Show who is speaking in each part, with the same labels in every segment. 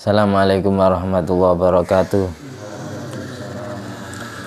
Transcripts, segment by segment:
Speaker 1: Assalamualaikum warahmatullahi wabarakatuh.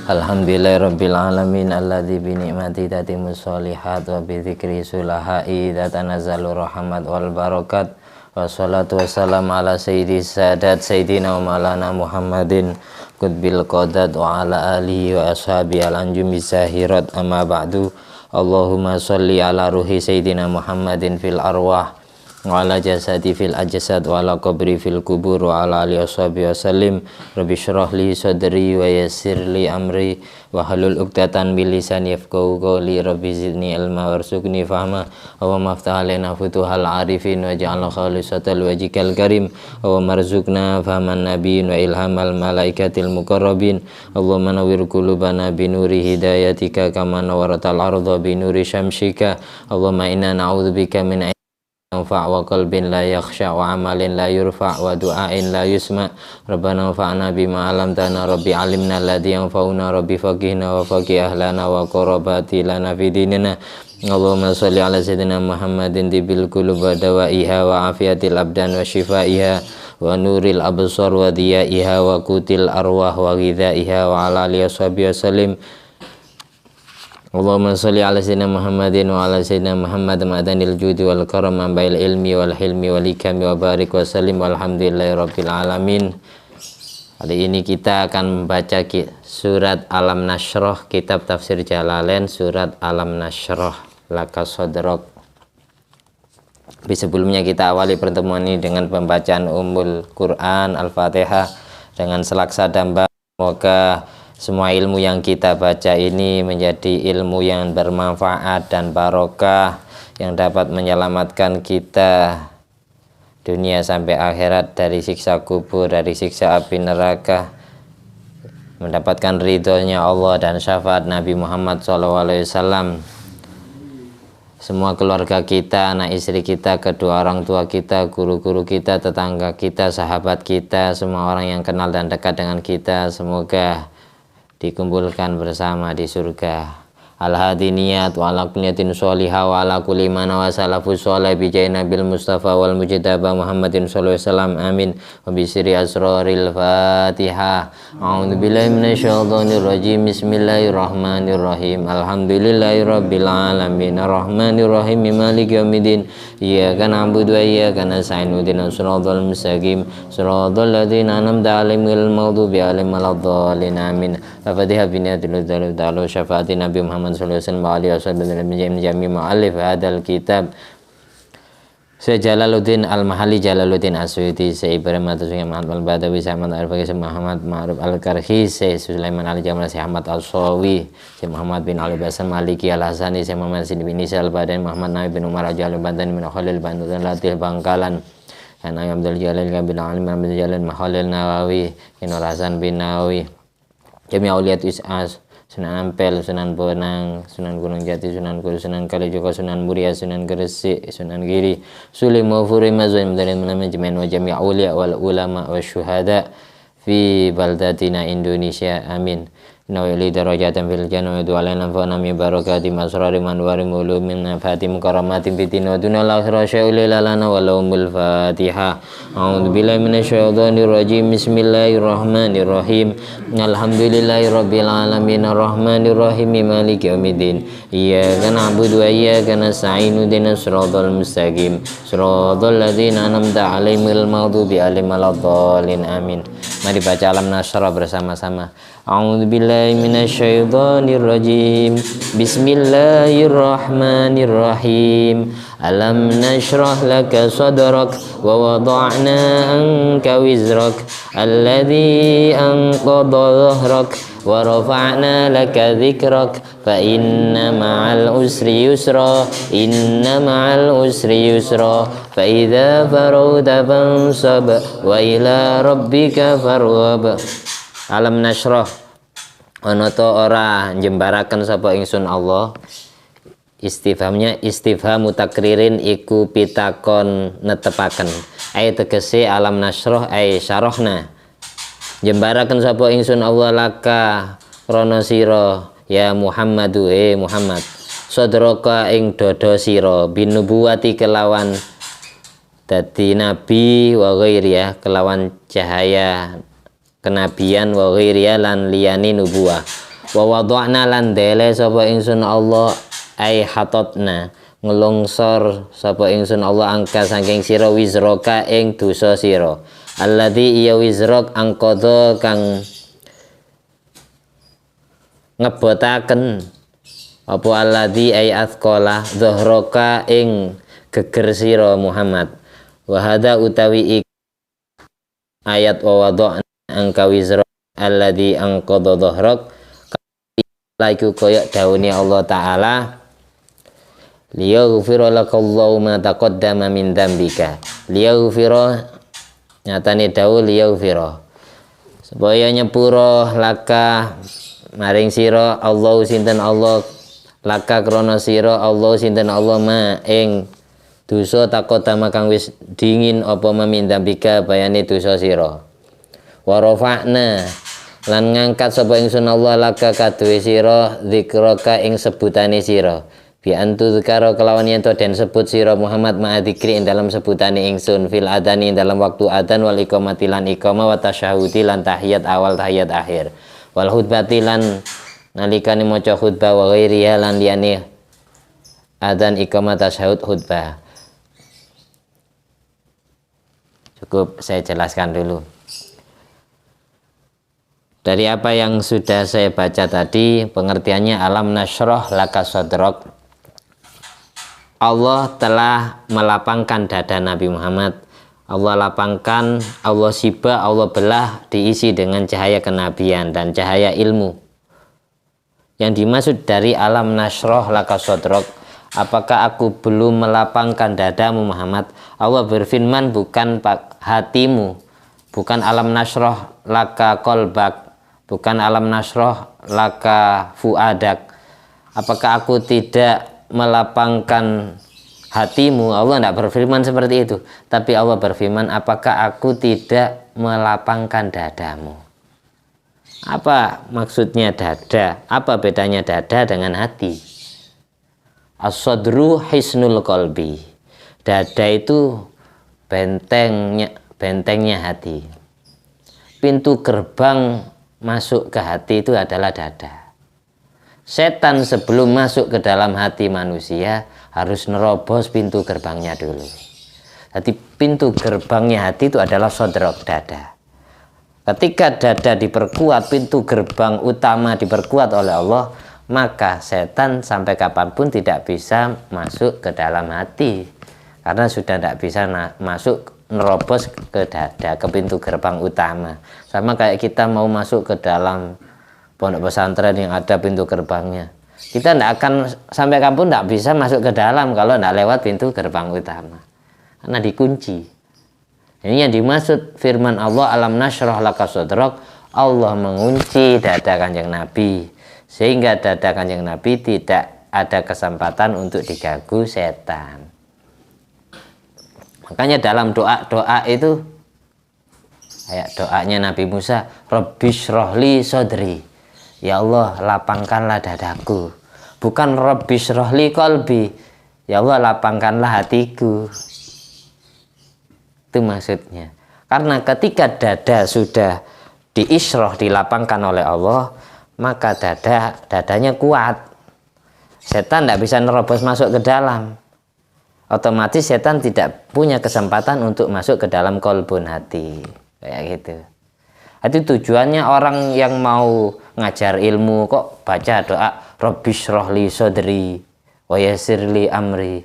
Speaker 1: Alhamdulillahirabbil alamin alladzi bi ni'mati tatimmus sholihat wa bi dzikri sulahai tatanazzalu rahmat wal barakat. Wassalatu wassalamu ala sayyidis sadat sayyidina wa maulana Muhammadin qutbil qadat wa ala alihi wa ashabi al anjumi zahirat amma ba'du. Allahumma sholli ala ruhi sayyidina Muhammadin fil arwah wa ala jasadi fil ajsad wa ala qabri fil kubur wa ala alihi washabihi wasallim. Rabbi shrah li sadri wa yassir li amri wa halul uqdatan min lisani yafqahu qawli. Rabbi zidni ilma warzuqni fahma wa maftah alaina futuhal arifin wa ja'alna khalisatal wajhikal karim wa marzuqna fahman nabiyyin wa ilhamal malaikatil muqarrabin. Allahumma nawwir qulubana bi nuri hidayatika kama nawwaratal arda bi nuri syamsika. Allahumma inna na'udzubika min fa' wa qalbin la yakhsha wa amalin la yurfa' wa du'ain la yusma'. Rabbana fa'na bima 'allamtana rabbi 'allimna alladhi yanfa'una rabbi faqihna wa faqih ahlana wa qarabati lana fi dinina. Allahumma sholli ala sayyidina Muhammadin tibil qulub wa dawaiha wa afiyatil abdan wa shifaiha wa nuril absar wa diyaiha wa kutil arwah wa ghidaiha wa ala alihi washabihi wasallim. Allahumma sholli ala sayyidina Muhammadin wa ala sayyidina Muhammad ma'danil judi wal karam ambail ilmi wal hilmi wal hikami wa barik wa sallim walhamdulillahi rabbil alamin. Hari ini kita akan membaca surat Alam Nashrah, kitab tafsir Jalalain, surat Alam Nashrah laka sadrak. Tapi sebelumnya kita awali pertemuan ini dengan pembacaan Ummul Quran Al-Fatihah dengan selaksa dan semoga semua ilmu yang kita baca ini menjadi ilmu yang bermanfaat dan barokah yang dapat menyelamatkan kita dunia sampai akhirat dari siksa kubur, dari siksa api neraka, mendapatkan ridhonya Allah dan syafaat Nabi Muhammad SAW. Semua keluarga kita, anak istri kita, kedua orang tua kita, guru-guru kita, tetangga kita, sahabat kita, semua orang yang kenal dan dekat dengan kita, semoga dikumpulkan bersama di surga. Al-hadiniyat wa ala kulliyatin sholihah wa ala kulli man wa salafus sholih bi jainabil mustafa wal mujtaba Muhammadin sallallahu alaihi wasallam amin. Wa bi sirri asraril Fatihah. A'udzu billahi minasyaitonir rajim. Bismillahirrahmanirrahim. Alhamdulillahirabbil alamin arrahmanir rahim maliki yaumiddin. Iyyaka na'budu wa iyyaka nasta'in ihdinas siratal mustaqim siratal ladzina an'amta 'alaihim ghairil maghdubi 'alaihim waladdallin amin. Al-Fatihah bi niyatil ta'ala syafaati Nabi Muhammad sallallahu alaihi wasallam min jami' mu'allif hadzal kitab. Syekh Jalaluddin Al-Mahalli Jalaluddin Asyuti, Syekh Ibrahim At-Tasyih Muhammad Al-Badawi, Syekh Ahmad Al-Faqih, Syekh Muhammad Ma'ruf Al-Karhi, Syekh Sulaiman Al-Jamal, Syekh Ahmad Al-Sawi, Syekh Muhammad bin Ali Basan Maliki Al-Hasani, Syekh Muhammad Sidi bin Isa Al-Badani, Muhammad Nabi bin Umar Al-Jalil Badani bin Khalil Bantuan Latif Bangkalan, Nabi Abdul Jalil bin Alim bin Jalil Mahalil Nawawi, Nur Hasan bin Nawawi, Jami' Auliyat Is'as, Sunan Ampel, Sunan Bonang, Sunan Gunung Jati, Sunan Kudus, Sunan Kalijogo, Sunan Muria, Sunan Gresik, Sunan Giri, Sulim wa Furi Mazun dari manajemen wa jami' auliya wal ulama wa syuhada fi baldatina Indonesia amin. Nawili darajatan fil jannah wa du'alaina fa'na mi barakati masrari manwari mulumin fatim karamatin fitin wa dunal akhirah sya'ulil lana walahumul Fatihah. A'udzu billahi minasyaitonir rajim. Bismillahirrahmanirrahim. Alhamdulillahi rabbil alamin arrahmanir rahim maliki yaumiddin. Iyyaka na'budu wa iyyaka nasta'in ihdinas siratal mustaqim siratal ladzina an'amta 'alaihim ghairil maghdubi 'alaihim waladdallin amin. Mari baca Alam Nashrah bersama-sama. A'udzu billahi minasyaitonir rajim. Bismillahirrahmanirrahim. Alam nashrah laka sadrak wa wada'na anka wizrak alladzi anqadha dhahrak wa rafa'na laka dhikrak fa inna ma'al usri yusra inna ma'al usri yusra fa idza faragta fansab wa ila rabbika farghab. Alam nashrah ana ta ora njembaraken sapa ingsun Allah. Istifhamnya istifham mutakririn iku pitakon netepaken. Ai tegese alam nashrah ai syarahna. Jembaraken sapa ingsun Allah laka krana sira ya Muhammadu Muhammad. Sadraka ing dada sira binubuwati kelawan dadi nabi wa ghairiya kelawan cahaya kenabian wa ghairiya lan liyane nubuwah wa wada'na lan dele sapa ingsun Allah ai hatatna ngelongsor sapa ingsun Allah angka saking sira wizroka ing dosa sira alladzi iya wizrok angkodo kang ngebotaken apa alladzi ai athqala dhahraka ing geger sira Muhammad wa hadza utawi ayat wa wada'na angka wizrok alladzi angkodo dhahrak laiku koyok dauni Allah Ta'ala liyaghfira lakallahu ma taqaddama min dzambika liyaghfira nyatane dawuh liyaghfira supaya nyepuro laka maring sira Allah sinten Allah laka krana sira Allah sinten Allah ma ing dosa taqaddama kang wis dingin apa min dzambika bayane dosa sira wa rafa'na lan ngangkat sapa ingsun Allah laka kaduwe sira zikraka ing sebutane sira bi antu zikara kelawan yen to den sebut sira Muhammad ma dzikri ing dalam sebutane ingsun fil adani dalam waktu adzan wal iqamati lan iqamah wa tasyahudi lan tahiyat awal tahiyat akhir wal khutbati lan nalikane maca khutbah wa ghairiha lan liyane adzan iqamah tasyahud khutbah. Cukup saya jelaskan dulu. Dari apa yang sudah saya baca tadi, pengertiannya alam nasroh laka sodrok. Allah telah melapangkan dada Nabi Muhammad. Allah lapangkan, Allah siba, Allah belah diisi dengan cahaya kenabian dan cahaya ilmu. Yang dimaksud dari alam nasroh laka sodrok, apakah aku belum melapangkan dadamu Muhammad? Allah berfirman bukan hatimu, bukan alam nasroh laka kolbak, bukan alam nasroh laka fuadak. Apakah aku tidak melapangkan hatimu? Allah tidak berfirman seperti itu, tapi Allah berfirman apakah aku tidak melapangkan dadamu. Apa maksudnya dada? Apa bedanya dada dengan hati? As-sadru hisnul qalbi. Dada itu bentengnya hati. Pintu gerbang masuk ke hati itu adalah dada. Setan sebelum masuk ke dalam hati manusia harus nerobos pintu gerbangnya dulu. Jadi pintu gerbangnya hati itu adalah sodrok, dada. Ketika dada diperkuat, pintu gerbang utama diperkuat oleh Allah, maka setan sampai kapanpun tidak bisa masuk ke dalam hati. Karena sudah tidak bisa masuk nerobos ke dada, ke pintu gerbang utama. Sama kayak kita mau masuk ke dalam pondok pesantren yang ada pintu gerbangnya, kita tidak akan sampai kampung tidak bisa masuk ke dalam kalau tidak lewat pintu gerbang utama, karena dikunci. Ini yang dimaksud firman Allah alam nasroh laka sodrok. Allah mengunci dada kanjeng Nabi sehingga dada kanjeng Nabi tidak ada kesempatan untuk diganggu setan. Makanya dalam doa-doa itu kayak doanya Nabi Musa, Rabbishrahli sodri, ya Allah lapangkanlah dadaku, bukan Rabbishrahli qalbi, ya Allah lapangkanlah hatiku. Itu maksudnya. Karena ketika dada sudah diisroh, dilapangkan oleh Allah, maka dadanya kuat, setan tidak bisa nerobos masuk ke dalam. Otomatis setan tidak punya kesempatan untuk masuk ke dalam kolbun hati, kayak gitu. Itu tujuannya orang yang mau ngajar ilmu kok baca doa Rabbishrahli sodri wa yassirli amri.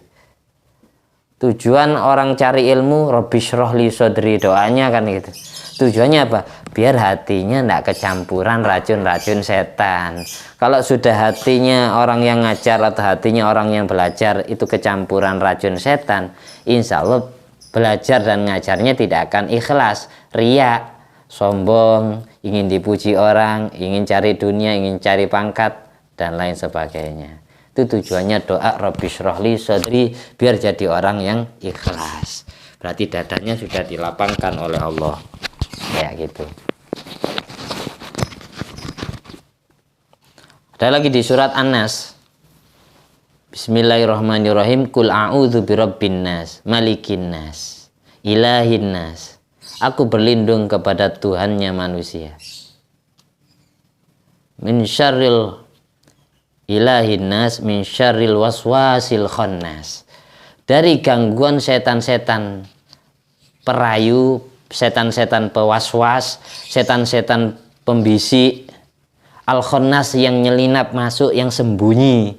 Speaker 1: Tujuan orang cari ilmu Rabbishrahli sodri, doanya kan gitu. Tujuannya apa? Biar hatinya tidak kecampuran racun-racun setan. Kalau sudah hatinya orang yang ngajar atau hatinya orang yang belajar itu kecampuran racun setan, insya Allah belajar dan ngajarnya tidak akan ikhlas, riya, sombong, ingin dipuji orang, ingin cari dunia, ingin cari pangkat, dan lain sebagainya. Itu tujuannya doa Rabbishrahli sodri, biar jadi orang yang ikhlas. Berarti dadanya sudah dilapangkan oleh Allah. Kayak gitu. Ada lagi di surat An-Nas. Bismillahirrahmanirrahim. Kul a'udzu birabbin nas, malikin nas, ilahin nas. Aku berlindung kepada Tuhannya manusia. Min syarril ilahin nas min syarril waswasil khannas. Dari gangguan setan-setan perayu, setan-setan pewaswas, setan-setan pembisik, al-khannas yang nyelinap masuk, yang sembunyi.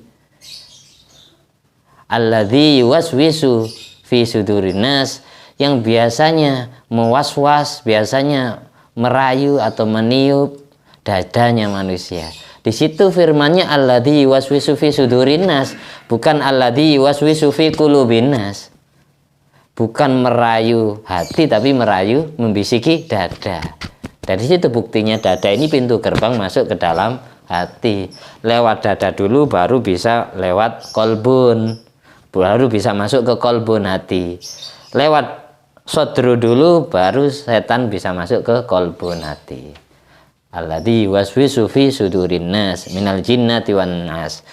Speaker 1: Alladzi yuwaswisu fi sudurin nas, yang biasanya mewaswas, biasanya merayu atau meniup dadanya manusia. Di situ firmannya alladzi yuwaswisu fi sudurin nas, bukan alladzi yuwaswisu fi qulubin nas. Bukan merayu hati tapi merayu membisiki dada. Dari situ buktinya dada ini pintu gerbang masuk ke dalam hati. Lewat dada dulu baru bisa lewat kolbun, baru bisa masuk ke kolbun hati. Lewat sodru dulu baru setan bisa masuk ke kolbun hati. Alladzi waswisu fi sudurin nas minal jinnati wan nas.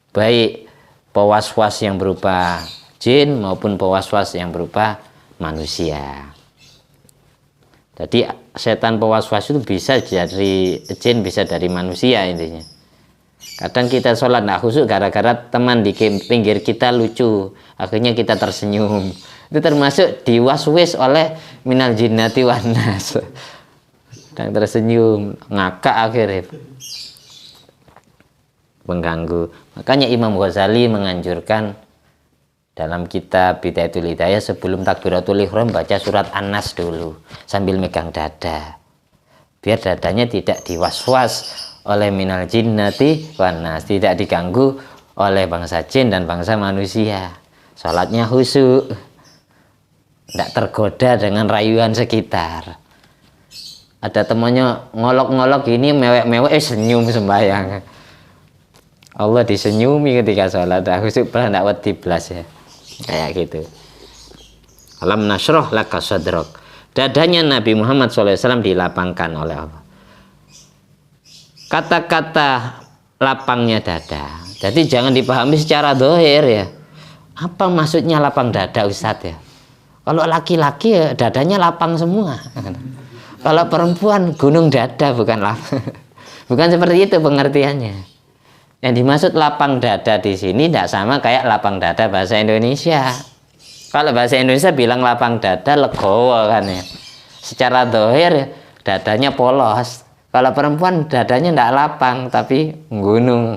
Speaker 1: Baik pewaswas yang berupa jin maupun pewaswas yang berupa manusia. Jadi setan pewaswas itu bisa dari jin, bisa dari manusia intinya. Kadang kita sholat nggak khusyuk gara-gara teman di pinggir kita lucu, akhirnya kita tersenyum. Itu termasuk diwaswis oleh minal jinnati wan nas. Dan tersenyum, ngakak akhirnya, mengganggu. Makanya Imam Ghazali menganjurkan dalam kitab Bidayatul Hidayah sebelum takbiratul ihram baca surat An-Nas dulu sambil megang dada, biar dadanya tidak diwaswas oleh minal jinnati wan nas, tidak diganggu oleh bangsa jin dan bangsa manusia. Salatnya khusyuk, tidak tergoda dengan rayuan sekitar. Ada temannya ngolok-ngolok ini, mewek-mewek, senyum sembahyang. Allah disenyumi ketika sholat. Khusyuk pernah tidak wedi blas ya. Kayak gitu. Alam nasroh laka sadrak. Dadanya Nabi Muhammad SAW dilapangkan oleh Allah. Kata-kata lapangnya dada. Jadi jangan dipahami secara dohir ya. Apa maksudnya lapang dada Ustadz ya? Kalau laki-laki ya dadanya lapang semua. Kalau perempuan gunung dada, bukan lapang. Bukan seperti itu pengertiannya. Yang dimaksud lapang dada di sini tidak sama kayak lapang dada bahasa Indonesia. Kalau bahasa Indonesia bilang lapang dada legowo kan ya. Secara dohir dadanya polos. Kalau perempuan dadanya tidak lapang tapi gunung.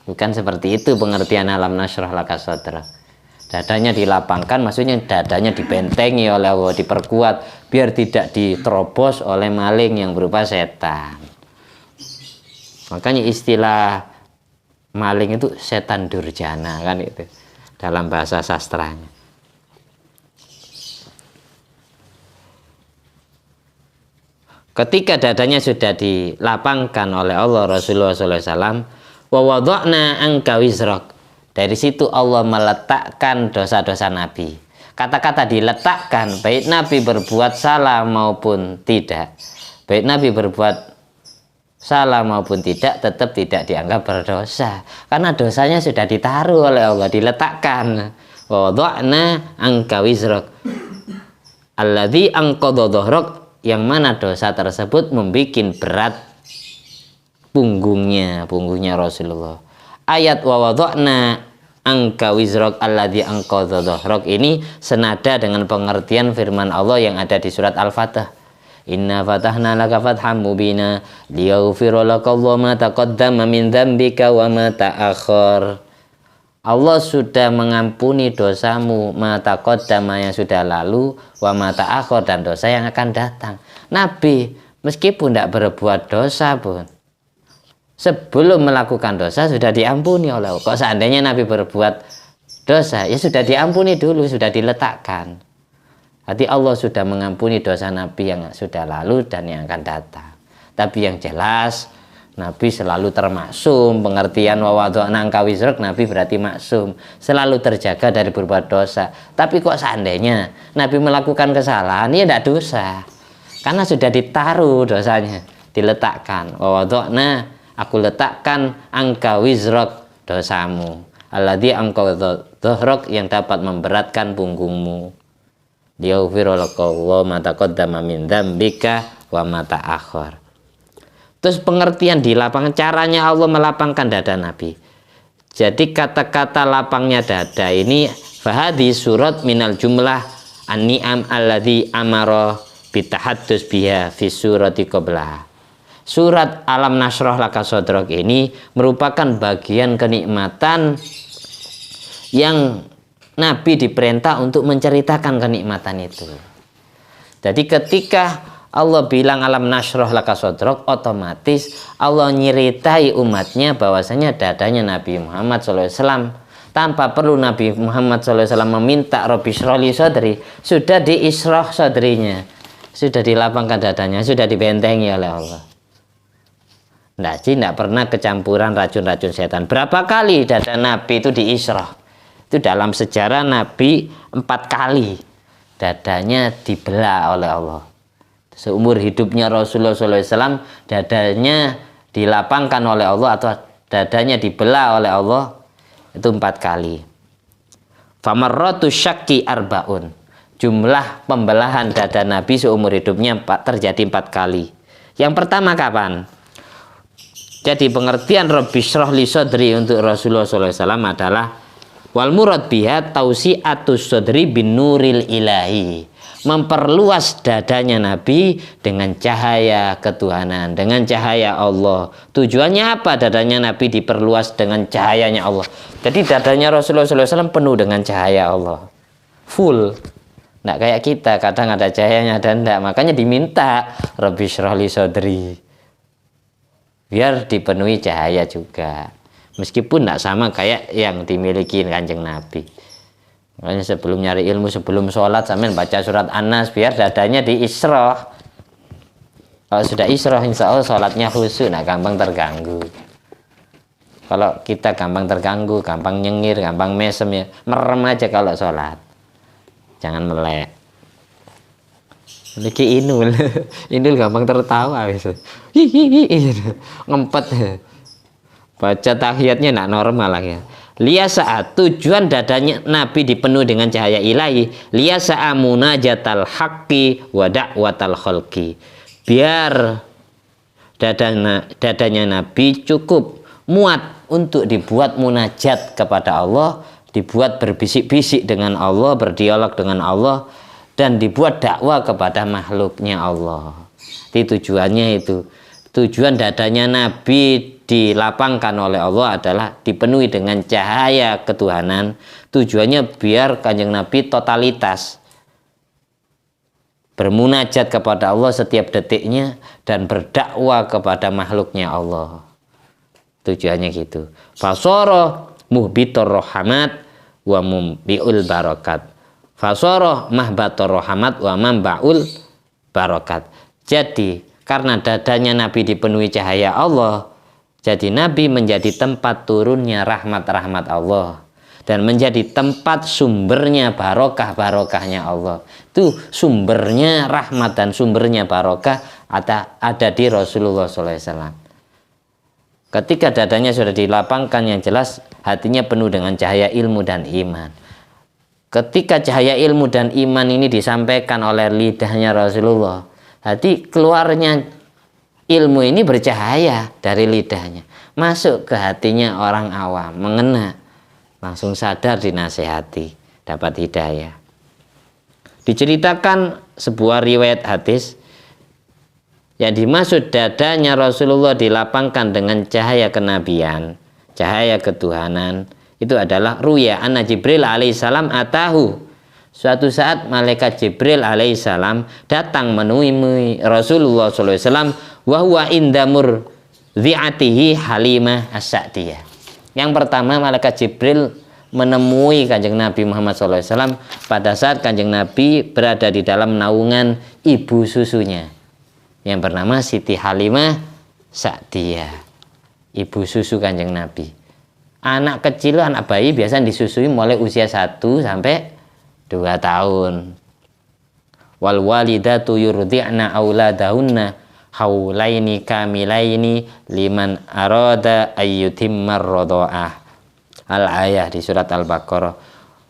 Speaker 1: Bukan seperti itu pengertian alam nasrah laka sadrak. Dadanya dilapangkan, maksudnya dadanya dibentengi oleh Allah, diperkuat biar tidak diterobos oleh maling yang berupa setan. Makanya istilah maling itu setan durjana kan itu dalam bahasa sastranya. Ketika dadanya sudah dilapangkan oleh Allah, Rasulullah SAW, wa wada'na anka wizrak. Dari situ Allah meletakkan dosa-dosa Nabi. Kata-kata diletakkan, baik Nabi berbuat salah maupun tidak. Baik Nabi berbuat salah maupun tidak, tetap tidak dianggap berdosa. Karena dosanya sudah ditaruh oleh Allah, diletakkan. Wa wada'na anka wizrak. Alladzi anqadha dhahrak, yang mana dosa tersebut membuat berat punggungnya Rasulullah. Ayat wa wada'na angka wizrak alladzi anqadha dhahrak ini senada dengan pengertian firman Allah yang ada di surat Al-Fatah. Inna fatahna laka fatham mubina liyaghfira lakallahu ma taqaddama min dzambika wa ma ta'akhkhar. Allah sudah mengampuni dosamu, ma taqaddama yang sudah lalu, wa ma ta'akhkhar dan dosa yang akan datang. Nabi meskipun tidak berbuat dosa pun sebelum melakukan dosa sudah diampuni oleh Allah. Kok seandainya Nabi berbuat dosa, ya sudah diampuni dulu, sudah diletakkan. Jadi Allah sudah mengampuni dosa Nabi yang sudah lalu dan yang akan datang. Tapi yang jelas Nabi selalu termaksum, pengertian wa wada'na anka wizrak, Nabi berarti maksum, selalu terjaga dari berbuat dosa. Tapi kok seandainya Nabi melakukan kesalahan, ya tidak dosa. Karena sudah ditaruh dosanya, diletakkan. Wa wada'na, aku letakkan angka wizrak, dosamu. Alladzi anqadha dhahrak, yang dapat memberatkan punggungmu. liyaghfira laka ma taqaddama min dzambika wa ma ta'akhkhar. Terus pengertian di lapangan, caranya Allah melapangkan dada Nabi. Jadi kata-kata lapangnya dada ini fahadi surat minal jumlah an-ni'am alladzi amara bitahaddus biha fi surati qablah. Surat Alam Nashrah Laka Sadrak ini merupakan bagian kenikmatan yang Nabi diperintah untuk menceritakan kenikmatan itu. Jadi ketika Allah bilang Alam Nashrah Laka Sadrak, otomatis Allah nyeritai umatnya bahwasanya dadanya Nabi Muhammad SAW, tanpa perlu Nabi Muhammad SAW meminta Rabbi shrah li sadri, sudah diisrah sadrinya, sudah dilapangkan dadanya, sudah dibentengi oleh Allah. Tidak pernah kecampuran racun-racun setan. Berapa kali dada Nabi itu diisrah? Itu dalam sejarah Nabi 4 kali dadanya dibelah oleh Allah. Seumur hidupnya Rasulullah SAW, dadanya dilapangkan oleh Allah atau dadanya dibelah oleh Allah itu 4 kali. Famarratu syakki arbaun. Jumlah pembelahan dada Nabi seumur hidupnya terjadi 4 kali. Yang pertama kapan? Jadi pengertian Rabbi shrah li sadri untuk Rasulullah SAW adalah wal murad biha tausi'atus sadri bin nuril ilahi, memperluas dadanya Nabi dengan cahaya ketuhanan, dengan cahaya Allah. Tujuannya apa dadanya Nabi diperluas dengan cahayanya Allah? Jadi dadanya Rasulullah SAW penuh dengan cahaya Allah, full. Nggak kayak kita, kadang ada cahayanya dan enggak. Makanya diminta Rabbi shrah li sadri, biar dipenuhi cahaya juga. Meskipun tidak sama kayak yang dimiliki Kanjeng Nabi. Makanya sebelum nyari ilmu, sebelum sholat, sambil baca surat An-Nas, biar dadanya diisrah. Kalau sudah israh, insya Allah sholatnya khusyuk, nah gampang terganggu. Kalau kita gampang terganggu, gampang nyengir, gampang mesem, ya merem aja kalau sholat. Jangan melek. Ini Inul, Inul gampang tertawa, ngempet. Baca tahiyatnya nak normal lah ya. Liya saat tujuan dadanya Nabi dipenuhi dengan cahaya ilahi, liya sa'a munajatal haqqi wa da'watal khalqi. Biar dadanya Nabi cukup muat untuk dibuat munajat kepada Allah, dibuat berbisik-bisik dengan Allah, berdialog dengan Allah, dan dibuat dakwah kepada makhluknya Allah. Itu tujuannya itu. Tujuan dadanya Nabi dilapangkan oleh Allah adalah dipenuhi dengan cahaya ketuhanan. Tujuannya biar Kanjeng Nabi totalitas bermunajat kepada Allah setiap detiknya dan berdakwah kepada makhluknya Allah. Tujuannya gitu. Fasara muhbitur rahmat wa mumbiul barakat. Fasara mahbatur rahmat wa mambaul barakat. Jadi karena dadanya Nabi dipenuhi cahaya Allah, jadi Nabi menjadi tempat turunnya rahmat-rahmat Allah dan menjadi tempat sumbernya barokah-barokahnya Allah. Itu sumbernya rahmat dan sumbernya barokah ada di Rasulullah SAW. Ketika dadanya sudah dilapangkan, yang jelas hatinya penuh dengan cahaya ilmu dan iman. Ketika cahaya ilmu dan iman ini disampaikan oleh lidahnya Rasulullah, hati keluarnya ilmu ini bercahaya dari lidahnya, masuk ke hatinya orang awam, mengena, langsung sadar, dinasehati, dapat hidayah. Diceritakan sebuah riwayat hadis yang dimaksud dadanya Rasulullah dilapangkan dengan cahaya kenabian, cahaya ketuhanan, itu adalah ruya anna Jibril alaihissalam atahu. Suatu saat malaikat Jibril alaihissalam datang menemui Rasulullah SAW wa huwa indamur dhi'atihi Halimah as-Sa'diyah. Yang pertama, malaikat Jibril menemui Kanjeng Nabi Muhammad SAW pada saat Kanjeng Nabi berada di dalam naungan ibu susunya yang bernama Siti Halimah Sa'diyah, ibu susu Kanjeng Nabi. Anak kecil, anak bayi biasa disusui mulai usia 1 sampai 2 tahun. Wal walidatu yurdi'na auladahunna haulaini kamilaini liman arada ayyutimmar radha'ah. Al-ayah di surat Al-Baqarah.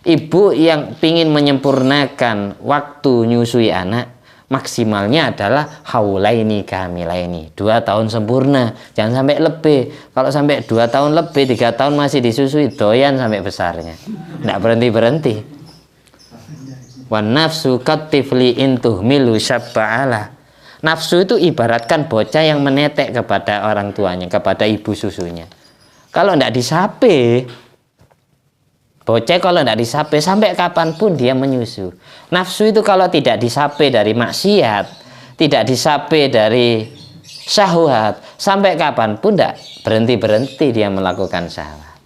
Speaker 1: ibu yang ingin menyempurnakan waktu nyusui anak, maksimalnya adalah haulaini kamilaini, 2 tahun sempurna, jangan sampai lebih. Kalau sampai 2 tahun lebih, 3 tahun masih disusui, doyan sampai besarnya, tidak berhenti. Wan nafsu katifli intuhmilu syabba'ala. Nafsu itu ibaratkan bocah yang menetek kepada orang tuanya, kepada ibu susunya. Kalau tidak disape, bocah kalau tidak disape, sampai kapanpun dia menyusu. Nafsu itu kalau tidak disape dari maksiat, tidak disape dari syahwat, sampai kapanpun tidak berhenti-berhenti dia melakukan syahwat.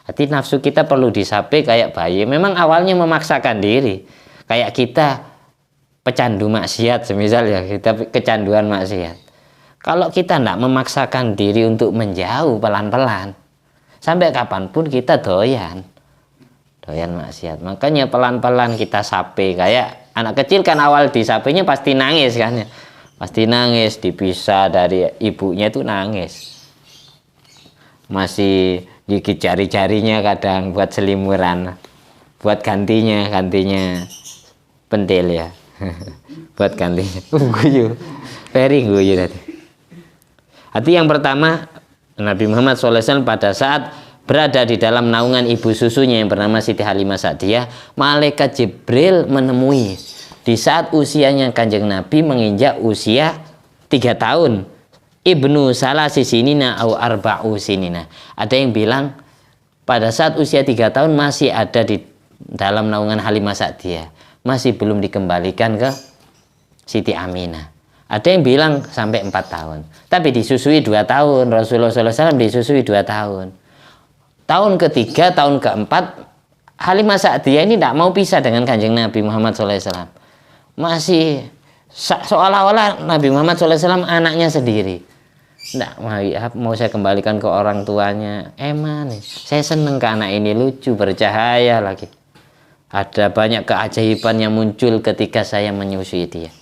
Speaker 1: Jadi nafsu kita perlu disape kayak bayi. Memang awalnya memaksakan diri, kayak kita pecandu maksiat, semisal ya, kita kecanduan maksiat. Kalau kita tidak memaksakan diri untuk menjauh pelan-pelan, sampai kapanpun kita doyan maksiat. Makanya pelan-pelan kita sape. Kayak anak kecil kan awal disapenya pasti nangis kan ya, pasti nangis, dipisah dari ibunya itu nangis, masih gigit jari-jarinya kadang buat selimuran, buat gantinya pentil ya. Buat gantinya guyu, very guyu tadi. Arti yang pertama, Nabi Muhammad SAW pada saat berada di dalam naungan ibu susunya yang bernama Siti Halimah Sa'diyah, malaikat Jibril menemui di saat usianya Kanjeng Nabi menginjak usia 3 tahun. Ibnu salasi sinina au arba'u sinina. Ada yang bilang pada saat usia 3 tahun masih ada di dalam naungan Halimah Sa'diyah, masih belum dikembalikan ke Siti Aminah. Ada yang bilang sampai 4 tahun, tapi disusui 2 tahun. Rasulullah SAW disusui 2 tahun. Tahun ketiga, tahun keempat, Halimah Sa'diyah ini tidak mau pisah dengan Kanjeng Nabi Muhammad SAW. Masih seolah-olah Nabi Muhammad SAW anaknya sendiri. Tidak mau saya kembalikan ke orang tuanya. Nih, saya seneng ke anak ini, lucu, bercahaya lagi. Ada banyak keajaiban yang muncul ketika saya menyusui dia.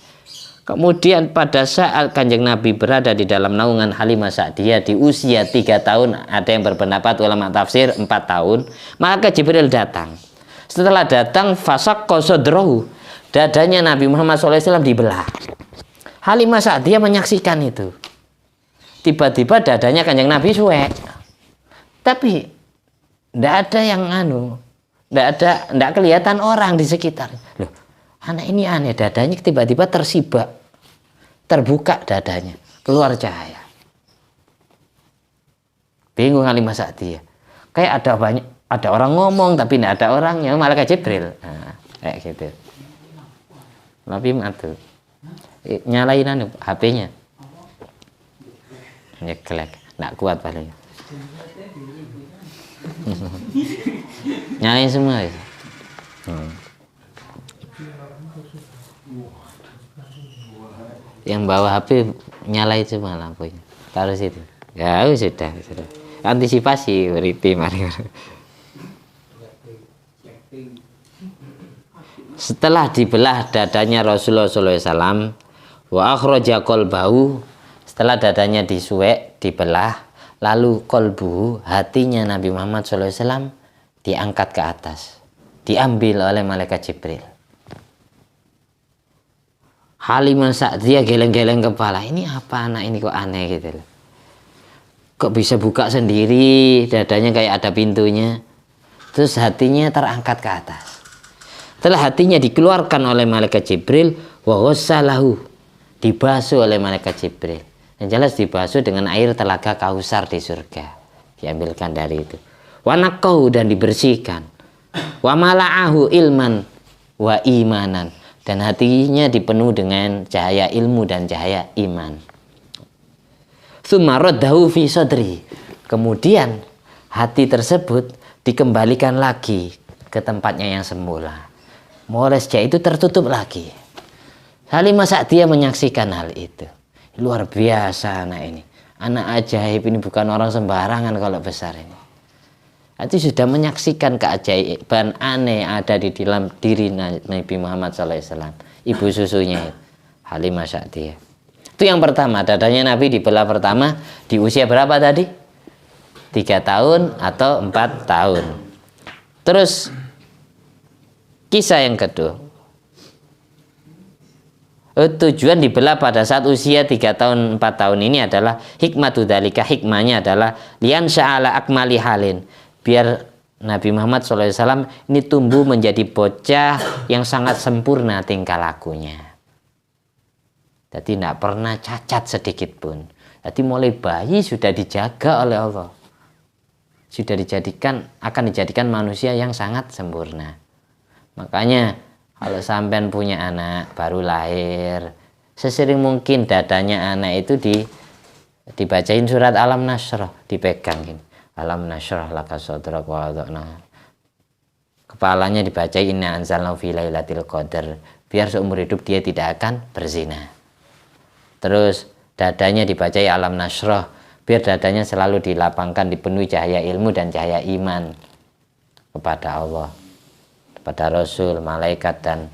Speaker 1: Kemudian pada saat Kanjeng Nabi berada di dalam naungan Halimah Sa'diyah di usia 3 tahun, ada yang berpendapat ulama tafsir 4 tahun, maka Jibril datang. Setelah datang, fasaqqa sadrahu, dadanya Nabi Muhammad SAW dibelah. Halimah Sa'diyah menyaksikan itu. Tiba-tiba dadanya Kanjeng Nabi suwek. Tapi tidak ada yang tidak kelihatan orang di sekitar. Loh, anak ini aneh, dadanya tiba-tiba tersibak, terbuka dadanya, keluar cahaya. Bingung Halimah Sa'diyah. Kayak ada orang ngomong tapi tidak ada orangnya, malaikat Jibril. Nah, kayak gitu. Nabi matur, nyalain HP-nya. Nyeklek, tidak kuat paling. Nyalain semua ya. Yang bawa HP nyalain semua lampunya, taruh situ. Ya sudah. Antisipasi beriti mari. Setelah dibelah dadanya Rasulullah SAW, wa akhraja qalbahu, setelah dadanya disuwek, dibelah, lalu qalbu, hatinya Nabi Muhammad SAW diangkat ke atas, diambil oleh malaikat Jibril. Halimah Sa'diyah geleng-geleng kepala, ini apa anak ini kok aneh gitu loh. Kok bisa buka sendiri, dadanya kayak ada pintunya. Terus hatinya terangkat ke atas. Setelah hatinya dikeluarkan oleh malaikat Jibril, wa ghassalahu, dibasuh oleh malaikat Jibril. Yang jelas dibasuh dengan air telaga Kausar di surga. Diambilkan dari itu. Wa naqahu, dan dibersihkan. Wa mala'ahu ilman wa imanan, dan hatinya dipenuhi dengan cahaya ilmu dan cahaya iman. Tsumma raddahu fi sadri, kemudian hati tersebut dikembalikan lagi ke tempatnya yang semula. Mulai sejak itu tertutup lagi. Halimah Sa'diyah menyaksikan hal itu. Luar biasa anak ini. Anak ajaib ini, bukan orang sembarangan kalau besar ini. Itu sudah menyaksikan keajaiban aneh ada di dalam diri Nabi Muhammad SAW. Ibu susunya Halimah Sa'diyah. Itu yang pertama, dadanya Nabi dibelah pertama di usia berapa tadi? 3 tahun atau 4 tahun. Terus Kisah yang kedua, tujuan dibelah pada saat usia 3 tahun 4 tahun ini adalah hikmatu dzalika, hikmahnya adalah lian sya'ala akmali halin, biar Nabi Muhammad SAW ini tumbuh menjadi bocah yang sangat sempurna tingkah lakunya. Jadi tidak pernah cacat sedikit pun. Jadi mulai bayi sudah dijaga oleh Allah, sudah akan dijadikan manusia yang sangat sempurna. Makanya kalau sampean punya anak baru lahir, sesering mungkin dadanya anak itu dibacain surat Alam Nasrah, dipegangin. Alam nashrah laka sadrak wa wada'na. Kepalanya dibacain inna anzalnahu fi lailatul qadar, biar seumur hidup dia tidak akan berzina. Terus dadanya dibacai alam nashrah, biar dadanya selalu dilapangkan, dipenuhi cahaya ilmu dan cahaya iman kepada Allah, kepada Rasul, malaikat dan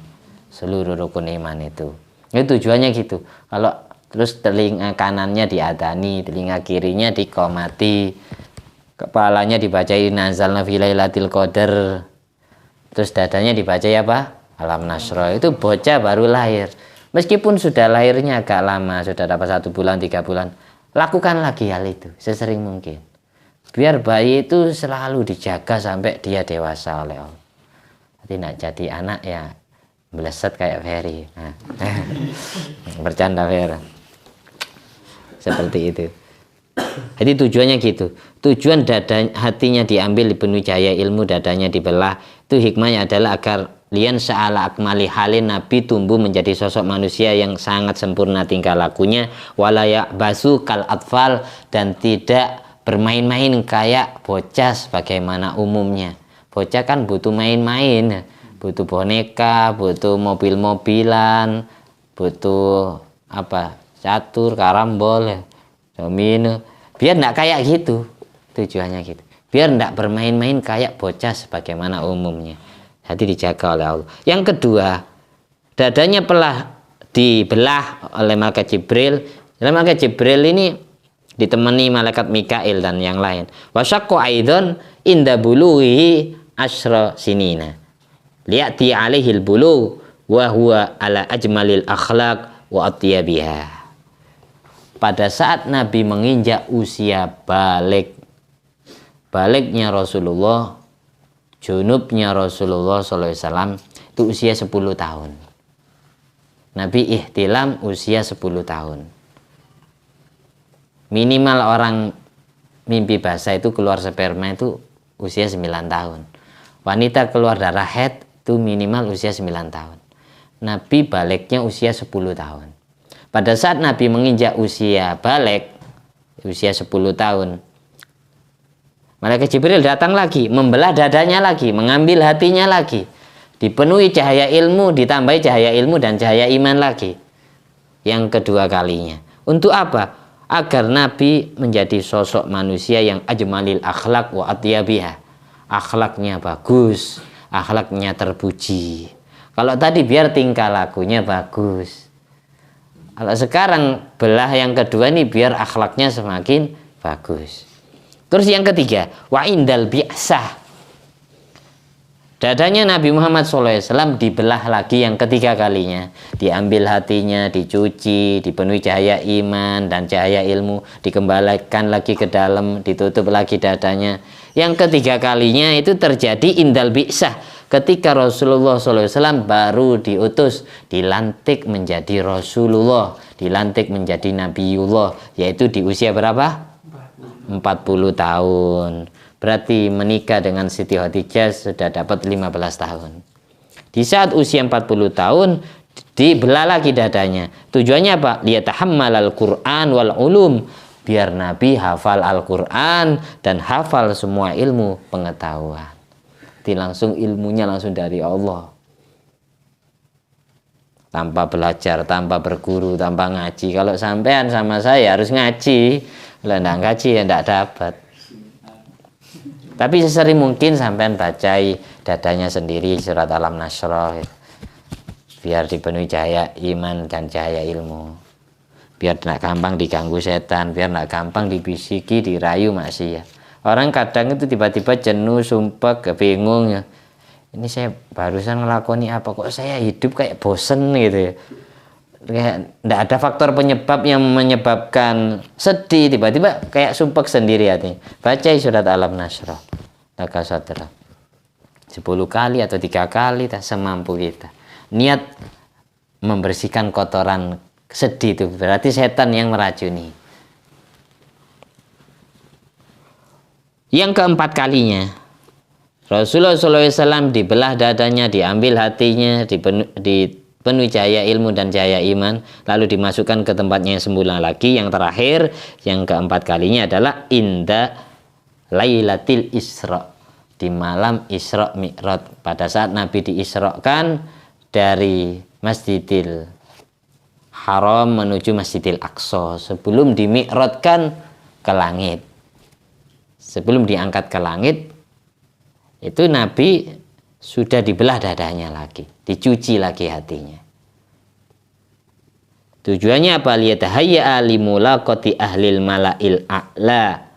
Speaker 1: seluruh rukun iman itu. Itu tujuannya gitu. Kalau terus telinga kanannya diadani, telinga kirinya diqomati, kepalanya dibacai nazalna fi lailatul qadar, terus dadanya dibacai apa? Alam nasrah. Itu bocah baru lahir. Meskipun sudah lahirnya agak lama, sudah dapat 1 bulan, 3 bulan, lakukan lagi hal itu sesering mungkin. Biar bayi itu selalu dijaga sampai dia dewasa oleh Allah. Jadi nak jadi anak ya meleset kayak Ferry. Nah. Bercanda Ferry. Seperti itu. Jadi tujuannya gitu. Tujuan hatinya diambil, dipenuhi cahaya ilmu, dadanya dibelah. Itu hikmahnya adalah agar lian sa'ala akmali halin, Nabi tumbuh menjadi sosok manusia yang sangat sempurna tingkah lakunya, walaya basu kal atfal, dan tidak bermain-main kayak bocah sebagaimana umumnya. Bocah kan butuh main-main, butuh boneka, butuh mobil-mobilan, butuh apa, catur, karambol, domino. Biar enggak kayak gitu, tujuannya gitu. Biar enggak bermain-main kayak bocah sebagaimana umumnya. Jadi dijaga oleh Allah. Yang kedua, dadanya dibelah oleh malaikat Jibril. Dan malaikat Jibril ini ditemani malaikat Mikail dan yang lain. Wasyaqqa aidon inda bulughi asyra sinina. Li'ati alaihil bulu wa huwa ala ajmalil akhlaq wa atyabiha. Pada saat Nabi menginjak usia baliknya Rasulullah, junubnya Rasulullah SAW, itu usia 10 tahun. Nabi ihtilam usia 10 tahun. Minimal orang mimpi basah itu keluar sperma itu usia 9 tahun. Wanita keluar darah haid itu minimal usia 9 tahun. Nabi baliknya usia 10 tahun. Pada saat Nabi menginjak usia balik, usia 10 tahun, malaikat Jibril datang lagi, membelah dadanya lagi, mengambil hatinya lagi, dipenuhi cahaya ilmu, ditambahi cahaya ilmu dan cahaya iman lagi. Yang kedua kalinya. Untuk apa? Agar Nabi menjadi sosok manusia yang ajmalil akhlak wa atyabiha. Akhlaknya bagus, akhlaknya terpuji. Kalau tadi biar tingkah lakunya bagus. Kalau sekarang belah yang kedua ini biar akhlaknya semakin bagus. Terus yang ketiga, wa indal bi'sah. Dadanya Nabi Muhammad SAW dibelah lagi yang ketiga kalinya. Diambil hatinya, dicuci, dipenuhi cahaya iman dan cahaya ilmu, dikembalikan lagi ke dalam, ditutup lagi dadanya. Yang ketiga kalinya itu terjadi indal bi'sah. Ketika Rasulullah SAW baru diutus, dilantik menjadi Rasulullah, dilantik menjadi Nabiullah, yaitu di usia berapa? 40 tahun. Berarti menikah dengan Siti Khadijah sudah dapat 15 tahun. Di saat usia 40 tahun dibelah lagi dadanya. Tujuannya apa? Liyatahammalal Qur'an wal ulum, biar Nabi hafal Al-Qur'an dan hafal semua ilmu pengetahuan. Langsung ilmunya langsung dari Allah. Tanpa belajar, tanpa berguru, tanpa ngaji. Kalau sampean sama saya harus ngaji. Kalau enggak ngaji ya enggak dapat. Tapi sesering mungkin sampean bacai dadanya sendiri surat Alam Nasrah, biar dipenuhi cahaya iman dan cahaya ilmu. Biar tidak gampang diganggu setan, biar tidak gampang dibisiki, dirayu maksiat. Orang kadang itu tiba-tiba jenuh, sumpah, bingung ya. ini saya barusan ngelakoni apa kok saya hidup kayak bosen gitu ya. Kayak tidak ada faktor penyebab yang menyebabkan sedih, tiba-tiba kayak sumpek sendiri hatinya. Baca surat Alam Nashrah laka sadrak 10 kali atau 3 kali tak semampu kita. Niat membersihkan kotoran sedih itu berarti setan yang meracuni. Yang keempat kalinya Rasulullah SAW dibelah dadanya, diambil hatinya, dipenuhi cahaya ilmu dan cahaya iman, lalu dimasukkan ke tempatnya yang semula lagi. Yang terakhir, yang keempat kalinya adalah inda Lailatul Isra, di malam Isra Mi'raj, pada saat Nabi diisrakan dari Masjidil Haram menuju Masjidil Aqsa, sebelum dimi'rajkan ke langit, sebelum diangkat ke langit, itu Nabi sudah dibelah dadanya lagi, dicuci lagi hatinya. Tujuannya apa? Liyatahayya'a limulaqati ahlil mala'il a'la,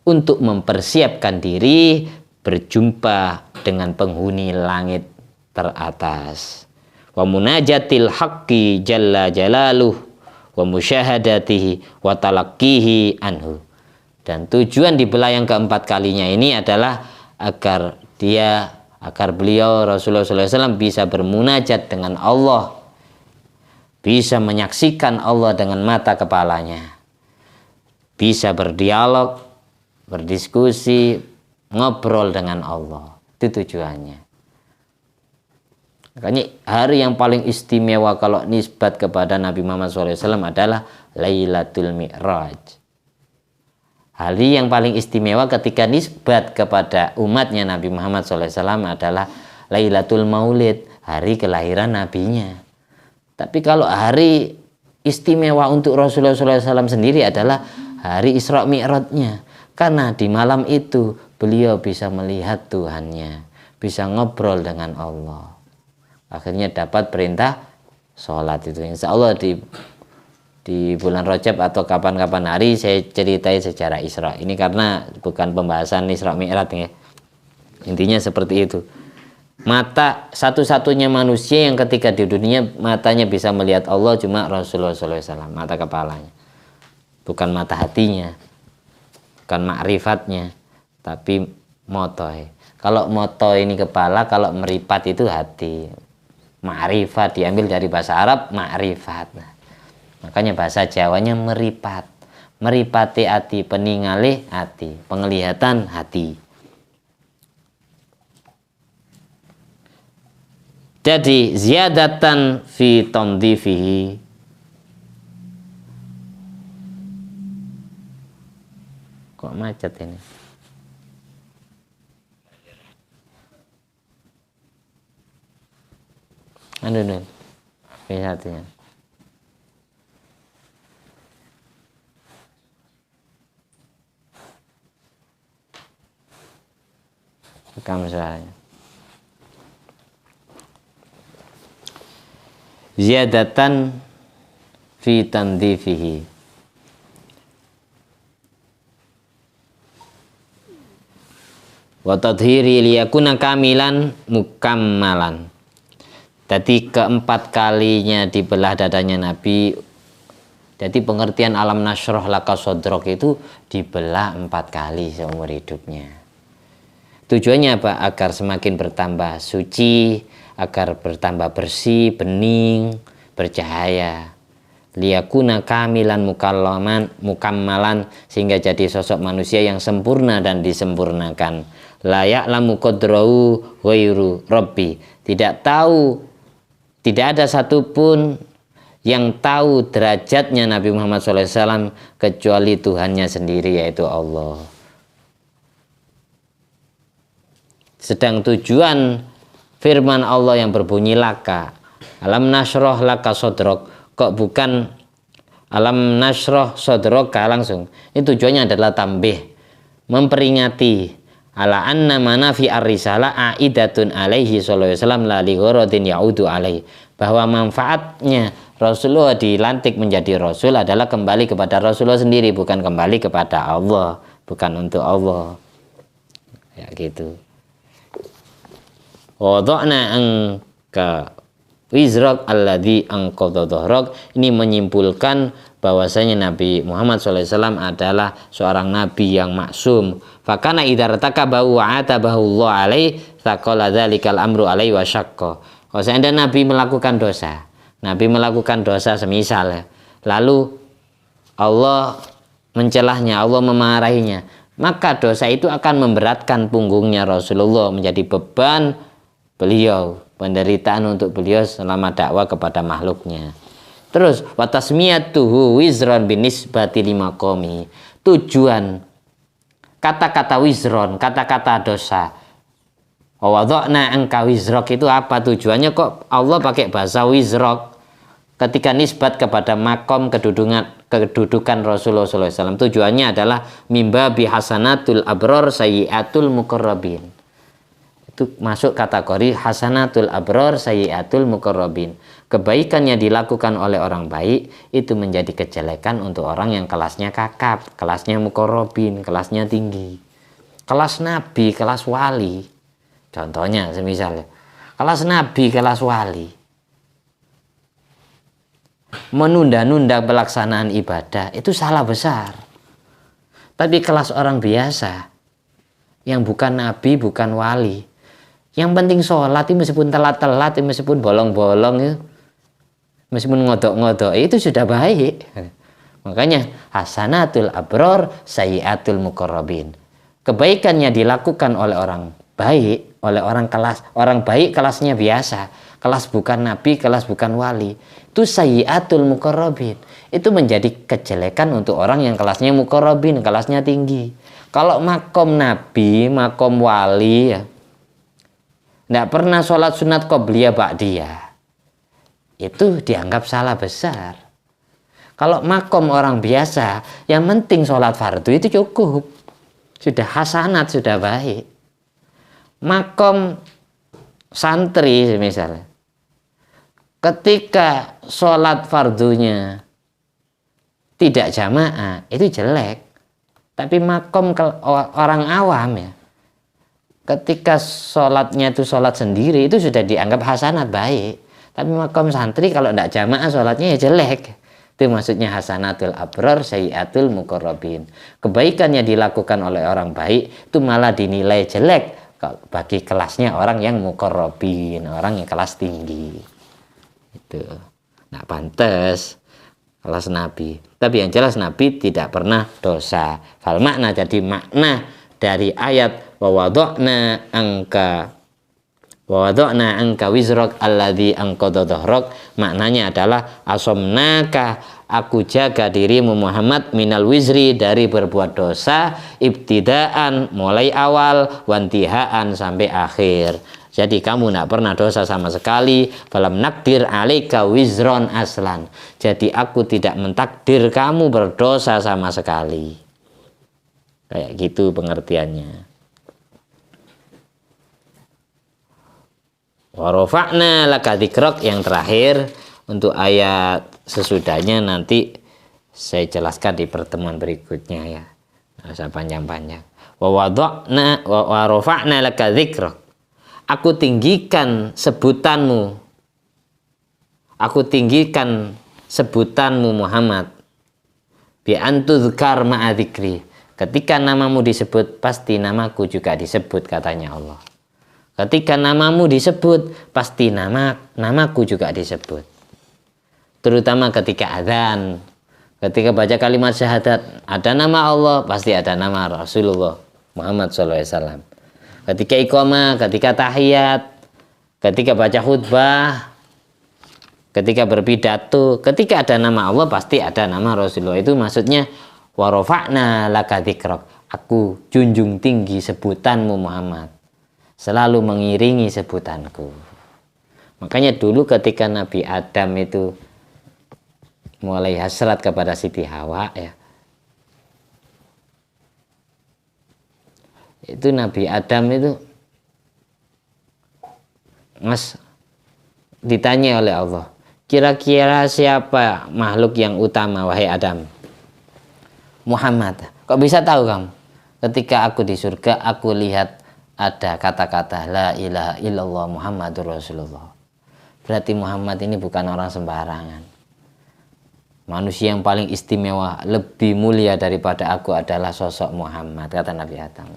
Speaker 1: untuk mempersiapkan diri berjumpa dengan penghuni langit teratas. Wa munajatil haqqi jalla jalaluh wa musyahadatihi wa talaqqihi anhu. Dan tujuan dibelah yang keempat kalinya ini adalah agar beliau Rasulullah SAW bisa bermunajat dengan Allah, bisa menyaksikan Allah dengan mata kepalanya, bisa berdialog, berdiskusi, ngobrol dengan Allah. Itu tujuannya. Makanya hari yang paling istimewa kalau nisbat kepada Nabi Muhammad SAW adalah Lailatul Mi'raj. Hari yang paling istimewa ketika nisbat kepada umatnya Nabi Muhammad SAW adalah Lailatul Maulid, hari kelahiran nabinya. Tapi kalau hari istimewa untuk Rasulullah SAW sendiri adalah hari Isra Mi'rajnya, karena di malam itu beliau bisa melihat Tuhannya, bisa ngobrol dengan Allah, akhirnya dapat perintah sholat. Itu insya Allah di bulan Rajab atau kapan-kapan hari saya ceritai sejarah Isra ini, karena bukan pembahasan Isra Mi'raj ya. Intinya seperti itu. Mata satu-satunya manusia yang ketika di dunia matanya bisa melihat Allah cuma Rasulullah SAW, mata kepalanya, bukan mata hatinya, bukan ma'rifatnya, tapi motoy. Kalau motoy ini kepala, kalau meripat itu hati. Ma'rifat diambil dari bahasa Arab ma'rifat. Makanya bahasa Jawanya meripat. Meripati hati, peningali hati, penglihatan hati. Jadi ziyadatan fi tandifihi, kok macet ini? Aduh, hatinya. Rekam suaranya. Ziyadatan fi tandifihi, wa tadhiri liyakuna kamilan mukammalan. Jadi keempat kalinya dibelah dadanya Nabi. Jadi pengertian alam nasroh laka sodrok itu dibelah 4 kali seumur hidupnya. Tujuannya apa? Agar semakin bertambah suci, agar bertambah bersih, bening, bercahaya. Liyakuna kamilan mukammalan, sehingga jadi sosok manusia yang sempurna dan disempurnakan. La ya'lamu qadrahu ghairu rabbi. Tidak ada satupun yang tahu derajatnya Nabi Muhammad SAW kecuali Tuhannya sendiri, yaitu Allah. Sedang tujuan firman Allah yang berbunyi laka, alam nasroh laka sodrok, kok bukan alam nasroh sodroka langsung. Ini tujuannya adalah tambih, memperingati ala anna manafi ar-risalah aidatun alaihi sallallahu alaihi wasallam la li gharadin yaudu alaihi, bahwa manfaatnya Rasulullah dilantik menjadi Rasul adalah kembali kepada Rasulullah sendiri, bukan kembali kepada Allah, bukan untuk Allah. Ya gitu. wada'na angka wizrak alladzi anqadha dhahrak. Ini menyimpulkan bahwasanya Nabi Muhammad SAW adalah seorang nabi yang maksum. Fakana idza ratakabahu wa atabahu Allah alaihi taqala dzalikal amru alaihi wa syaqqa. Kalau seandainya Nabi melakukan dosa semisal ya, lalu Allah mencelahnya, Allah memarahinya, maka dosa itu akan memberatkan punggungnya Rasulullah, menjadi beban beliau, penderitaan untuk beliau selama dakwah kepada makhluknya. Terus watasmiyatuhu wizron binisbati limaqami. Tujuan kata-kata wizron, kata-kata dosa, wada'na angka wizrok itu apa tujuannya? Kok Allah pakai bahasa wizrok ketika nisbat kepada makom kedudukan Rasulullah SAW? Tujuannya adalah mimba bihasanatul abror sayyiatul muqarrabin. Itu masuk kategori hasanatul abror sayyiatul muqarrabin. Kebaikan yang dilakukan oleh orang baik itu menjadi kejelekan untuk orang yang kelasnya kakap, kelasnya muqarrabin, kelasnya tinggi, kelas nabi, kelas wali. Contohnya semisal kelas nabi, kelas wali menunda-nunda pelaksanaan ibadah itu salah besar. Tapi kelas orang biasa yang bukan nabi, bukan wali, yang penting sholat meskipun telat-telat, meskipun bolong-bolong, meskipun ngodok-ngodok, itu sudah baik. Makanya hasanatul abror sayyiatul muqarrabin. Kebaikannya dilakukan oleh orang baik, oleh orang baik kelasnya biasa, kelas bukan nabi, kelas bukan wali, itu sayyiatul muqarrabin. Itu menjadi kejelekan untuk orang yang kelasnya muqarrabin, kelasnya tinggi. Kalau makom nabi, makom wali ya, tidak pernah sholat sunat qobliyah ba'diyah, itu dianggap salah besar. Kalau makom orang biasa, yang penting sholat fardu itu cukup, sudah hasanat, sudah baik. Makom santri misalnya, ketika sholat fardunya tidak jamaah itu jelek. Tapi makom orang awam ya, ketika sholatnya itu sholat sendiri itu sudah dianggap hasanat, baik. Tapi makom santri kalau tidak jamaah sholatnya ya jelek. Itu maksudnya hasanatul abror sayyiatul muqarrabin. Kebaikan yang dilakukan oleh orang baik itu malah dinilai jelek bagi kelasnya orang yang muqarrabin, orang yang kelas tinggi. Itu nggak pantas kelas nabi. Tapi yang jelas nabi tidak pernah dosa. Fal makna, jadi makna dari ayat wa wada'na angka wizrak alladzi anqadha dhahrak, maknanya adalah asomnaka, aku jaga dirimu Muhammad, minal wizri, dari berbuat dosa, ibtidaan, mulai awal, wantihaan, sampai akhir. Jadi kamu tidak pernah dosa sama sekali. Falam nakdir alaika wizron aslan, jadi aku tidak mentakdir kamu berdosa sama sekali. Kayak gitu pengertiannya. Warofa'na laka dzikrak, yang terakhir untuk ayat sesudahnya nanti saya jelaskan di pertemuan berikutnya ya, nggak usah panjang-panjang. Warofa'na laka dzikrak, aku tinggikan sebutanmu, Muhammad, bi antuzkar ma'a dzikri, ketika namamu disebut pasti namaku juga disebut, katanya Allah. Ketika namamu disebut, pasti namaku juga disebut. Terutama ketika adzan, ketika baca kalimat syahadat, ada nama Allah, pasti ada nama Rasulullah Muhammad SAW. Ketika iqamah, ketika tahiyat, ketika baca khutbah, ketika berpidato, ketika ada nama Allah, pasti ada nama Rasulullah. Itu maksudnya warofa'na laka dzikrak, aku junjung tinggi sebutanmu Muhammad, selalu mengiringi sebutanku. Makanya dulu ketika Nabi Adam itu mulai hasrat kepada Siti Hawa ya, itu Nabi Adam itu ditanya oleh Allah, kira-kira siapa makhluk yang utama wahai Adam? Muhammad. Kok bisa tahu kamu? Ketika aku di surga, aku lihat ada kata-kata la ilaha illallah Muhammadur Rasulullah. Berarti Muhammad ini bukan orang sembarangan. Manusia yang paling istimewa, lebih mulia daripada aku adalah sosok Muhammad, kata Nabi Adam.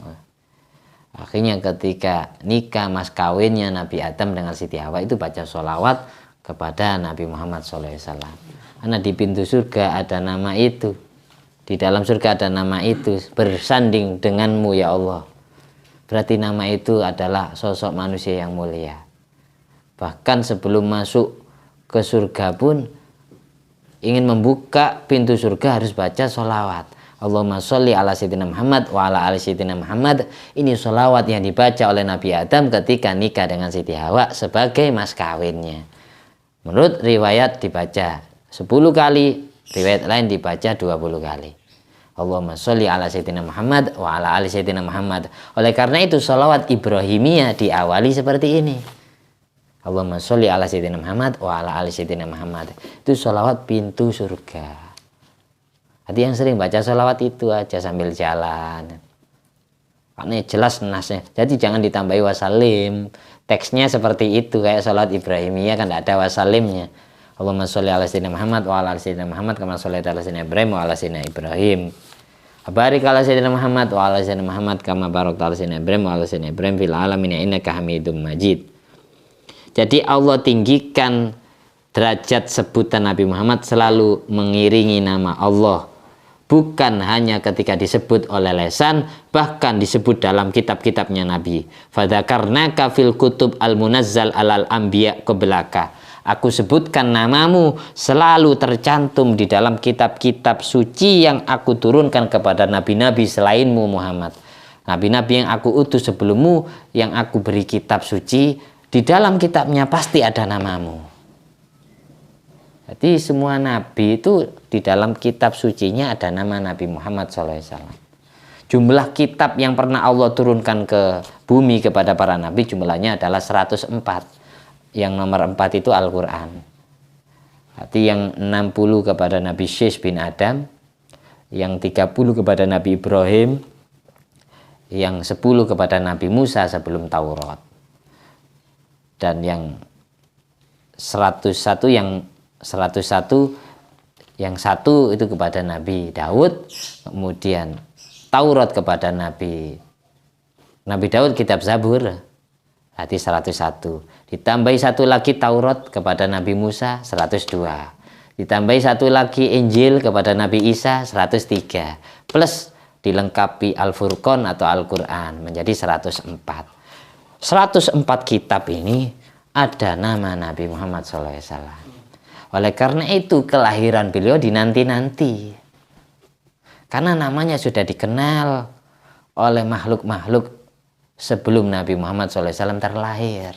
Speaker 1: Akhirnya ketika nikah mas kawinnya Nabi Adam dengan Siti Hawa itu baca sholawat kepada Nabi Muhammad SAW. Karena di pintu surga ada nama itu, di dalam surga ada nama itu, bersanding denganmu ya Allah. Berarti nama itu adalah sosok manusia yang mulia. Bahkan sebelum masuk ke surga pun, ingin membuka pintu surga harus baca sholawat. Allahumma sholli ala sayyidina Muhammad wa ala ali sayyidina Muhammad. Ini sholawat yang dibaca oleh Nabi Adam ketika nikah dengan Siti Hawa sebagai mas kawinnya. Menurut riwayat dibaca 10 kali, riwayat lain dibaca 20 kali. Allahumma sholli ala sayyidina Muhammad wa ala ali sayyidina Muhammad. Oleh karena itu sholawat Ibrahimiyah diawali seperti ini. Allahumma sholli ala sayyidina Muhammad wa ala ali sayyidina Muhammad. Itu sholawat pintu surga. Hati yang sering baca sholawat itu aja sambil jalan. Karena jelas nasnya. Jadi jangan ditambahi wasalim. Teksnya seperti itu kayak sholawat Ibrahimiyah kan tidak ada wasalimnya. Allahumma sholli ala sayyidina Muhammad wa ala ali sayyidina Muhammad kama shollaita ala sayyidina Ibrahim wa ala sayyidina Ibrahim. Barik ala sayyidina Muhammad wa ala sayyidina Muhammad kama barakta ala sayyidina Ibrahim wa ala sayyidina Ibrahim fil alamin innaka Hamidum Majid. Jadi Allah tinggikan derajat sebutan Nabi Muhammad selalu mengiringi nama Allah. Bukan hanya ketika disebut oleh lesan, bahkan disebut dalam kitab-kitabnya Nabi. Fadzakarnaka fil kutub al-munazzal alal anbiya qablaka. Aku sebutkan namamu selalu tercantum di dalam kitab-kitab suci yang aku turunkan kepada nabi-nabi selainmu Muhammad. Nabi-nabi yang aku utus sebelummu, yang aku beri kitab suci, di dalam kitabnya pasti ada namamu. Jadi semua nabi itu di dalam kitab sucinya ada nama Nabi Muhammad SAW. Jumlah kitab yang pernah Allah turunkan ke bumi kepada para nabi jumlahnya adalah 104. Yang nomor 4 itu Al-Quran. Berarti yang 60 kepada Nabi Syekh bin Adam, yang 30 kepada Nabi Ibrahim, yang 10 kepada Nabi Musa sebelum Taurat. Dan yang 101 yang satu itu kepada Nabi Daud, kemudian Taurat kepada Nabi Daud kitab Zabur, berarti 101. Ditambahi satu lagi Taurat kepada Nabi Musa 102. Ditambahi satu lagi Injil kepada Nabi Isa 103. Plus dilengkapi Al-Furqan atau Al-Quran menjadi 104. 104 kitab ini ada nama Nabi Muhammad SAW. Oleh karena itu kelahiran beliau dinanti-nanti. Karena namanya sudah dikenal oleh makhluk-makhluk sebelum Nabi Muhammad SAW terlahir.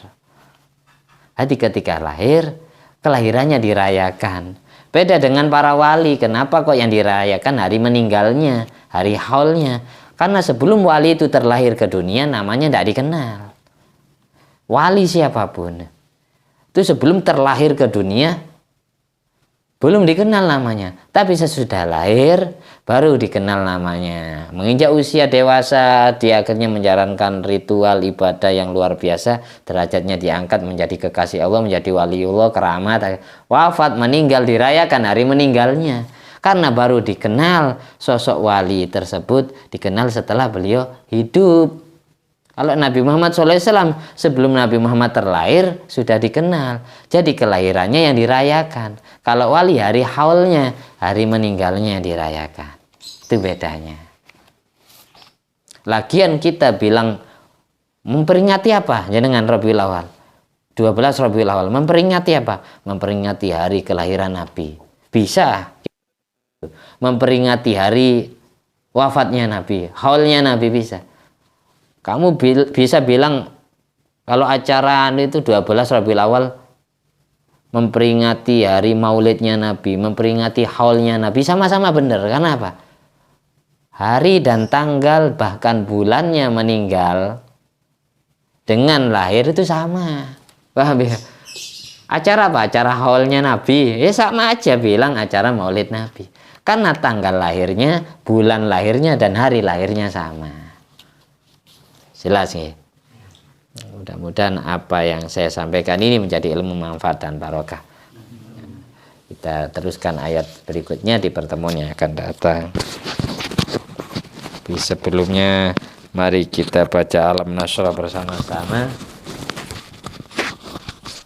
Speaker 1: Jadi ketika lahir, kelahirannya dirayakan. Beda dengan para wali. Kenapa kok yang dirayakan hari meninggalnya, hari haulnya? Karena sebelum wali itu terlahir ke dunia namanya tidak dikenal. Wali siapapun itu sebelum terlahir ke dunia belum dikenal namanya, tapi sesudah lahir baru dikenal namanya. Menginjak usia dewasa, dia akhirnya menjalankan ritual ibadah yang luar biasa, derajatnya diangkat menjadi kekasih Allah, menjadi waliullah, keramat. Wafat, meninggal, dirayakan hari meninggalnya. Karena baru dikenal sosok wali tersebut, dikenal setelah beliau hidup. Kalau Nabi Muhammad SAW sebelum Nabi Muhammad terlahir sudah dikenal. Jadi kelahirannya yang dirayakan. Kalau wali hari haulnya, hari meninggalnya dirayakan. Itu bedanya. Lagian kita bilang memperingati apa? Jenengan Rabiul Awal. 12 Rabiul Awal. Memperingati apa? Memperingati hari kelahiran Nabi. Bisa. Memperingati hari wafatnya Nabi. Haulnya Nabi bisa. Kamu bisa bilang kalau acara itu 12 Rabiul Awal memperingati hari maulidnya Nabi, memperingati haulnya Nabi, sama-sama benar. Karena apa? Hari dan tanggal bahkan bulannya meninggal dengan lahir itu sama. Paham ya? Acara apa? Acara haulnya Nabi. Ya sama aja bilang acara maulid Nabi. Karena tanggal lahirnya, bulan lahirnya dan hari lahirnya sama. Jelas nih. Mudah-mudahan apa yang saya sampaikan ini menjadi ilmu manfaat dan barokah. Kita teruskan ayat berikutnya di pertemuan yang akan datang. Tapi sebelumnya mari kita baca Alam Nashrah bersama-sama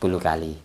Speaker 1: 10 kali.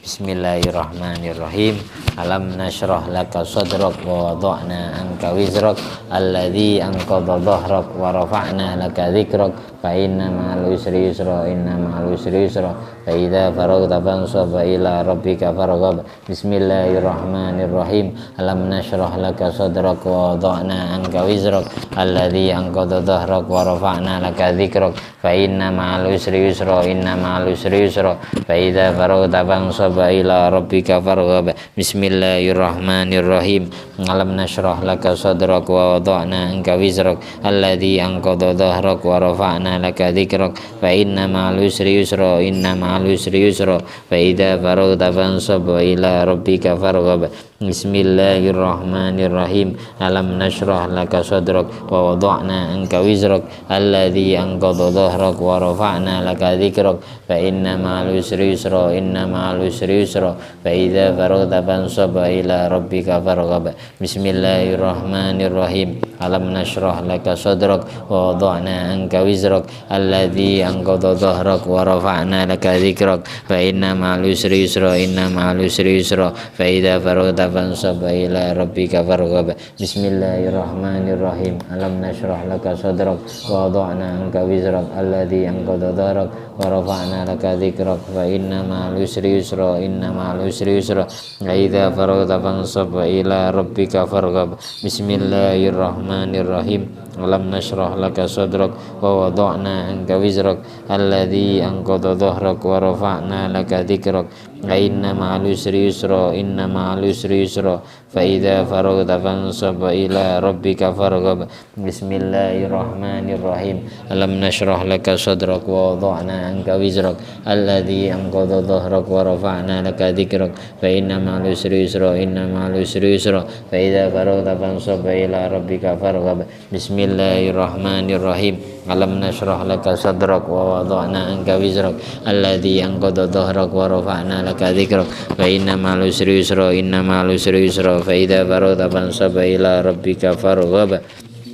Speaker 1: Bismillahirrahmanirrahim. Alam nashrah laka sadrak wa wada'na anka wizrak alladzi anqadha dhahrak wa rafa'na laka dzikrak fa inna ma'al usri yusra inna ma'al usri yusra fa idza faraghta fansab ila rabbika farghab. Bismillahirrahmanirrahim. Alam nashrah laka sadrak wa wada'na anka wizrak alladzi anqadha dhahrak wa rafa'na laka dzikrak fa inna ma'al usri yusra inna ma'al usri yusra fa idza faraghta fansab ila rabbika farghab. Bismillahirrahmanirrahim. Alam nashrah laka sadrak wa wada'na anka wizrak alladzi anqadha dhahrak wa rafa'na laka dzikrak fa inna ma'al usri yusra inna ma'al usri yusra fa idza faraghta fansab ila rabbika farghab. Bismillahirrahmanirrahim. Alam nashrah laka sadrak wa wada'na anka wizrak alladzi anqadha dhahrak wa rafa'na laka dzikrak fa inna ma'al usri yusra inna ma'al usri yusra fa idza faraghta fansab ila rabbika farghab. Bismillahirrahmanirrahim. Alam nashrah laka sadrak wa wada'na anka wizrak alladzi anqadha dhahrak wa rafa'na laka dzikrak fa inna ma'al usri yusra inna ma'al usri yusra fa idza faraghta fansab ila rabbika farghab. Bismillahirrahmanirrahim. Alam nashrah laka sadrak wa wada'na anka wizrak alladzi anqadha dhahrak wa rafa'na laka dzikrak fa inna ma'al usri yusra inna ma'al usri yusra fa idza faraghta fansab ila rabbika farghab. Bismillahirrahmanirrahim. Alam nashrah laka sadrak wa wada'na anka wizrak alladzi anqadha dhahrak wa rafa'na laka dzikrak fa inna ma'al usri yusra inna ma'al usri yusra fa idza faraghta fansab ila rabbika farghab. Bismillahirrahmanirrahim. Alam nashrah laka sadrak wa wada'na anka wizrak alladzi anqadha dhahrak wa rafa'na laka dzikrak fa inna ma'al usri yusra inna ma'al usri yusra fa idza faraghta fansab ila rabbika farghab. Bismillahirrahmanirrahim. Alam nashrah laka sadrak wa wada'na anka wizrak alladzi anqadha dhahrak wa rafa'na laka dzikrak fa inna ma'al usri yusra inna ma'al usri yusra fa idza faraghta fansab ila rabbika farghab.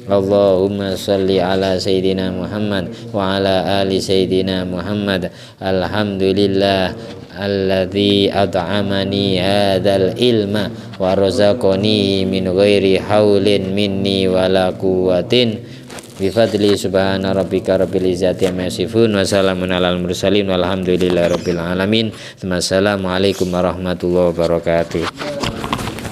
Speaker 1: Allahumma salli ala Sayyidina Muhammad wa ala ali Sayyidina Muhammad. Alhamdulillah alladzi at'amani hadzal ilma wa razaqani min ghairi haulin minni wala quwwatin bi fadli. Subhana rabbika rabbil izzati amma yasifun wa salamun alal mursalin walhamdulillahi rabbil alamin. Assalamualaikum warahmatullahi wabarakatuh.